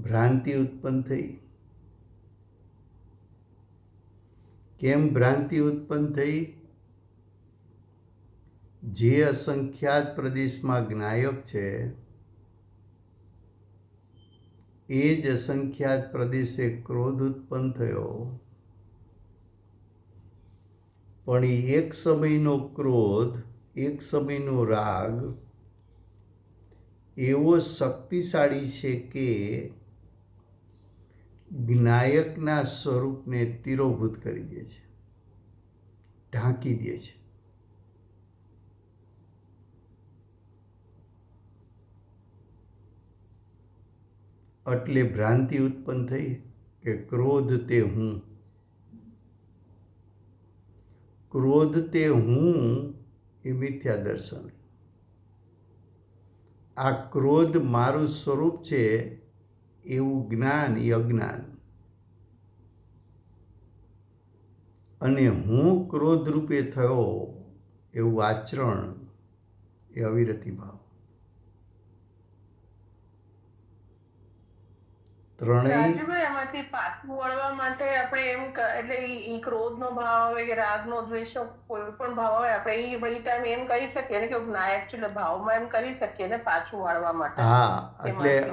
ભ્રાંતિ ઉત્પન્ન થઈ. કેમ ભ્રાંતિ ઉત્પન્ન થઈ? જે અસંખ્યાત પ્રદેશમાં જ્ઞાયક છે એ જ અસંખ્યાત પ્રદેશે ક્રોધ ઉત્પન્ન થયો. પણ એ એક સમયનો ક્રોધ, એક સમયનો રાગ એવો શક્તિશાળી છે કે જ્ઞાયકના સ્વરૂપને તિરોભૂત કરી દે છે, ઢાંકી દે છે. એટલે ભ્રાંતિ ઉત્પન્ન થઈ કે ક્રોધ તે હું. ક્રોધ તે હું એ મિથ્યા દર્શન. આ ક્રોધ મારું સ્વરૂપ છે એવું જ્ઞાન એ અજ્ઞાન. અને હું ક્રોધ રૂપે થયો એવું આચરણ એ અવિરતિ ભાવ. ત્રણેય રાજુભાઈ, એમાંથી પાછું વળવા માટે આપણે એમ એટલે ઈ ક્રોધનો ભાવ આવે કે રાગનો, દ્વેષનો કોઈ પણ ભાવ આવે, આપણે ઈ બધી ટાઈમ એમ કહી શકીએ ને કે જ્ઞાયક છે એટલે ભાવમાં એમ કરી શકીએ ને પાછું વાળવા માટે. હા,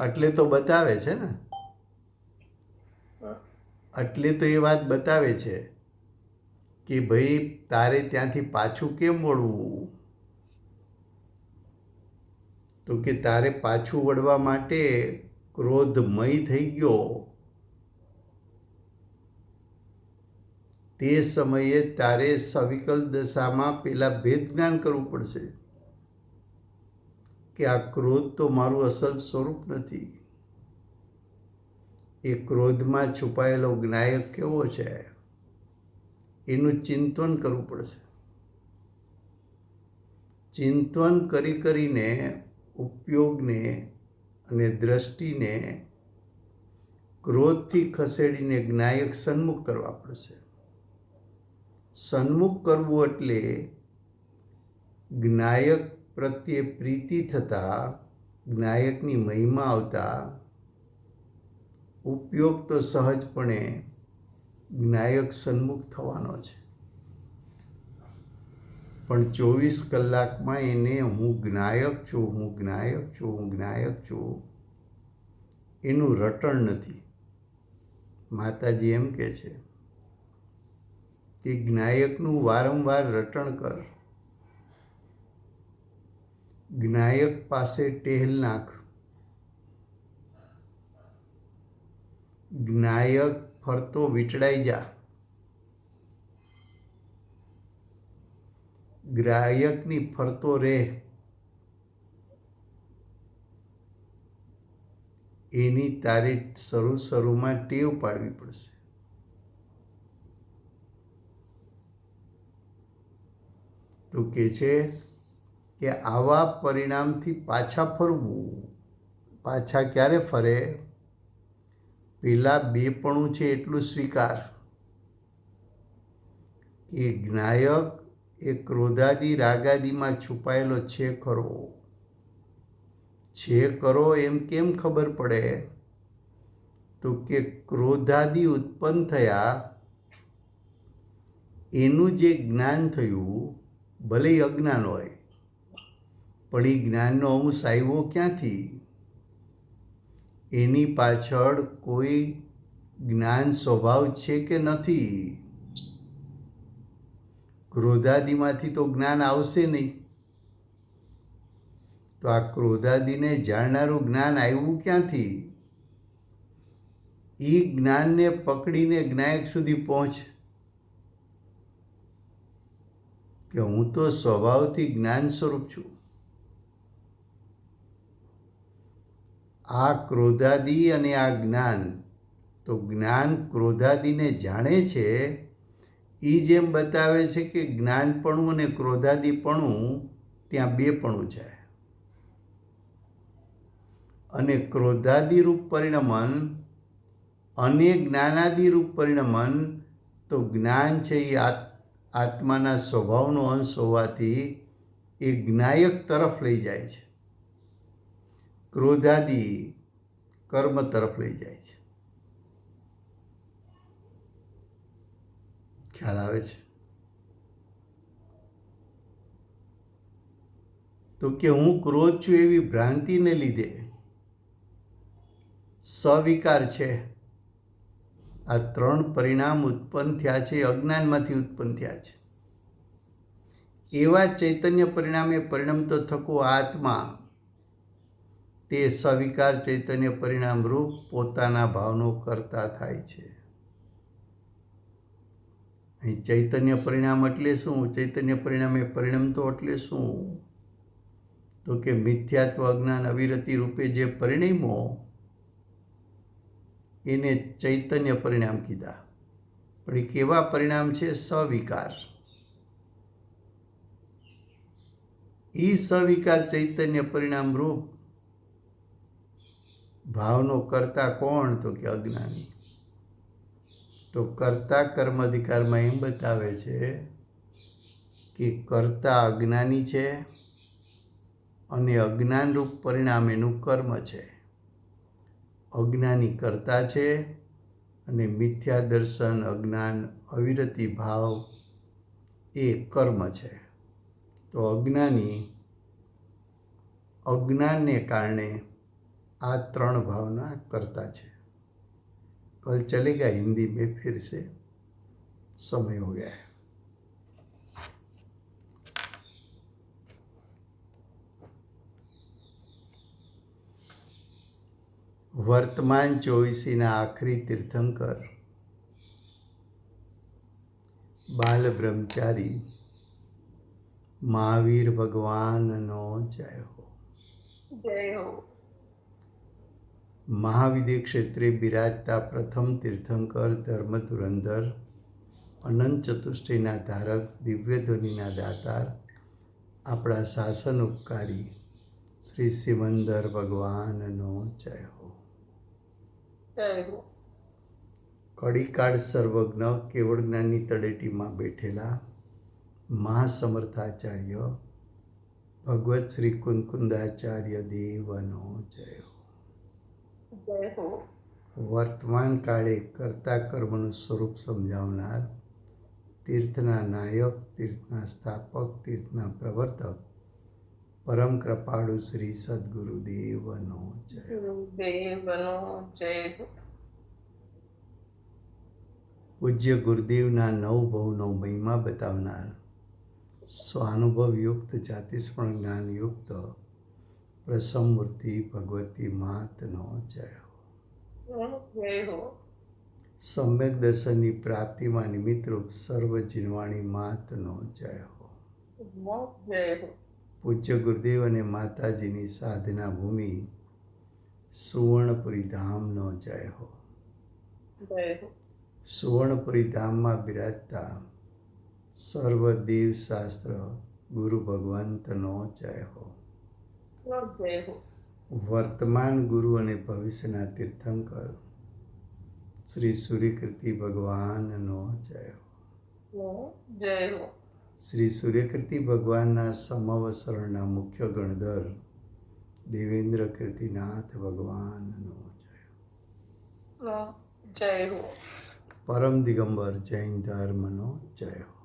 એટલે તો બતાવે છે ને, એટલે તો એ વાત બતાવે છે કે ભાઈ તારે ત્યાંથી પાછું કેમ વળવું. તો કે તારે પાછું વળવા માટે ક્રોધમય થઈ ગયો, તે સમયે તારે સવિકલ્પ દશામાં પેલા ભેદ જ્ઞાન કરવું પડશે કે આ ક્રોધ તો મારું અસલ સ્વરૂપ નથી. એ ક્રોધમાં છુપાયેલો જ્ઞાયક કેવો છે એનું ચિંતન કરવું પડશે. ચિંતન કરી કરીને ઉપયોગને અને દ્રષ્ટિને ક્રોધથી ખસેડીને જ્ઞાયક સન્મુખ કરવા પડશે. સન્મુખ કરવું એટલે જ્ઞાયક પ્રત્યે પ્રીતિ થતાં, જ્ઞાયકની મહિમા આવતા ઉપયોગ તો સહજપણે જ્ઞાયક સન્મુખ થવાનો છે. પણ 24 કલાકમાં એને હું જ્ઞાયક છું, હું જ્ઞાયક છું, હું જ્ઞાયક છું એનું રટણ નથી. માતાજી એમ કહે છે કે જ્ઞાયકનું વારંવાર રટણ કર, જ્ઞાયક પાસે ટેહલ નાખ. જ્ઞાયક ફરતો વીંટળાઈ જા. જ્ઞાયકની ફરતો રહે. એની તારે શરૂમાં ટેવ પાડવી પડશે. તો કે છે કે આવા પરિણામથી પાછા ફરવું. પાછા ક્યારે ફરે? પેલા બેપણું છે એટલું સ્વીકાર કે જ્ઞાયક એ ક્રોધાદિ રાગાદિમાં છુપાયેલો છે ખરો. છે ખરો એમ કેમ ખબર પડે? તો કે ક્રોધાદિ ઉત્પન્ન થયા એનું જે જ્ઞાન થયું, ભલે અજ્ઞાન હોય, પણ એ જ્ઞાનનો અંશ આવ્યો ક્યાંથી? એની પાછળ કોઈ જ્ઞાન સ્વભાવ છે કે નથી? ક્રોધાદિમાંથી તો જ્ઞાન આવશે નહીં. તો આ ક્રોધાદિને જાણનારું જ્ઞાન આવ્યું ક્યાંથી? એ જ્ઞાનને પકડીને જ્ઞાયક સુધી પહોંચ કે હું તો સ્વભાવથી જ્ઞાન સ્વરૂપ છું. આ ક્રોધાદિ અને આ જ્ઞાન, તો જ્ઞાન ક્રોધાદિને જાણે છે એ જેમ બતાવે છે કે જ્ઞાનપણું અને ક્રોધાદિપણું ત્યાં બેપણું છે. અને ક્રોધાદિરૂપ પરિણમન અને જ્ઞાનાદિરૂપ પરિણમન, તો જ્ઞાન છે એ આત્માના સ્વભાવનો અંશ હોવાથી એ જ્ઞાયક તરફ લઈ જાય છે. ક્રોધાદિ કર્મ તરફ લઈ જાય છે. ખ્યાલ આવે છે? તો કે હું ક્રોધ છું એવી ભ્રાંતિને લીધે સવિકાર છે. આ 3 પરિણામ ઉત્પન્ન થયા છે, અજ્ઞાનમાંથી ઉત્પન્ન થયા છે. એવા ચૈતન્ય પરિણામે પરિણમતો થકો આત્મા તે સવિકાર ચૈતન્ય પરિણામ રૂપ પોતાના ભાવનો કરતા થાય છે. અહીં ચૈતન્ય પરિણામ એટલે શું? ચૈતન્ય પરિણામે પરિણમતો એટલે શું? તો કે મિથ્યાત્વ અજ્ઞાન અવિરતિ રૂપે જે પરિણમો એને ચૈતન્ય પરિણામ કીધા. પણ એ કેવા પરિણામ છે? સવિકાર. એ સવિકાર ચૈતન્ય પરિણામ રૂપ ભાવનો કરતા કોણ? તો કે અજ્ઞાની. તો કર્તા કર્મ અધિકારમાં એમ બતાવે છે કે કર્તા અજ્ઞાની છે અને અજ્ઞાનરૂપ પરિણામ એનું કર્મ છે. અજ્ઞાની કર્તા છે અને મિથ્યા દર્શન, અજ્ઞાન, અવિરતિ ભાવ એ કર્મ છે. તો અજ્ઞાનને કારણે આ 3 भावना करता है. कल चलेगा हिंदी में फिर से, समय हो गया है. વર્તમાન ચોવીસીના આખરી તીર્થંકર બાલ બ્રહ્મચારી મહાવીર ભગવાનનો જય હો. જય હો. મહાવિદ્ય ક્ષેત્રે બિરાજતા પ્રથમ તીર્થંકર ધર્મ ધુરંધર અનંત ચતુષ્ટયના ધારક દિવ્ય ધ્વનિના દાતાર આપણા શાસન ઉપકારી શ્રી સિમંદર ભગવાનનો જય હો. જય હો. કડીકાળ સર્વજ્ઞ કેવળ જ્ઞાનની તળેટીમાં બેઠેલા મહાસમર્થાચાર્ય ભગવત શ્રી કુંદકુંદાચાર્ય દેવનો જય હો. જય હો. વર્તમાન કાળે કરતા કર્મનું સ્વરૂપ સમજાવનાર તીર્થના નાયક, તીર્થના સ્થાપક, તીર્થના પ્રવર્તક પરમ કૃપાળુ શ્રી સદગુરુદેવનો જય હો. ગુરુદેવનો જય હો. પૂજ્ય ગુરુદેવના નવ ભવનો મહિમા બતાવનાર સ્વાનુભવયુક્ત જાતિસ્મરણ જ્ઞાનયુક્ત પ્રસમમૂર્તિ ભગવતી માતનો જય હો. જય હો. સમ્યક દર્શનની પ્રાપ્તિમાં નિમિત્તરૂપ સર્વ જીનવાણી માતનો જય હો. જય હો. પૂજ્ય ગુરુદેવ અને માતાજીની સાધના ભૂમિ સુવર્ણપુરી ધામનો જય હો. જય હો. સુવર્ણપુરી ધામમાં બિરાજતા સર્વ દેવ શાસ્ત્ર ગુરુ ભગવંતનો જય હો. જય હો. વર્તમાન ગુરુ અને ભવિષ્યના તીર્થંકર શ્રી સૂર્યકીર્તિ ભગવાનનો જય હો. જય હો. શ્રી સૂર્યકીર્તિ ભગવાનના સમવસરણના મુખ્ય ગણધર દેવેન્દ્ર કીર્તિનાથ ભગવાનનો જય હો. જય હો. પરમ દિગંબર જૈન ધર્મનો જય હો.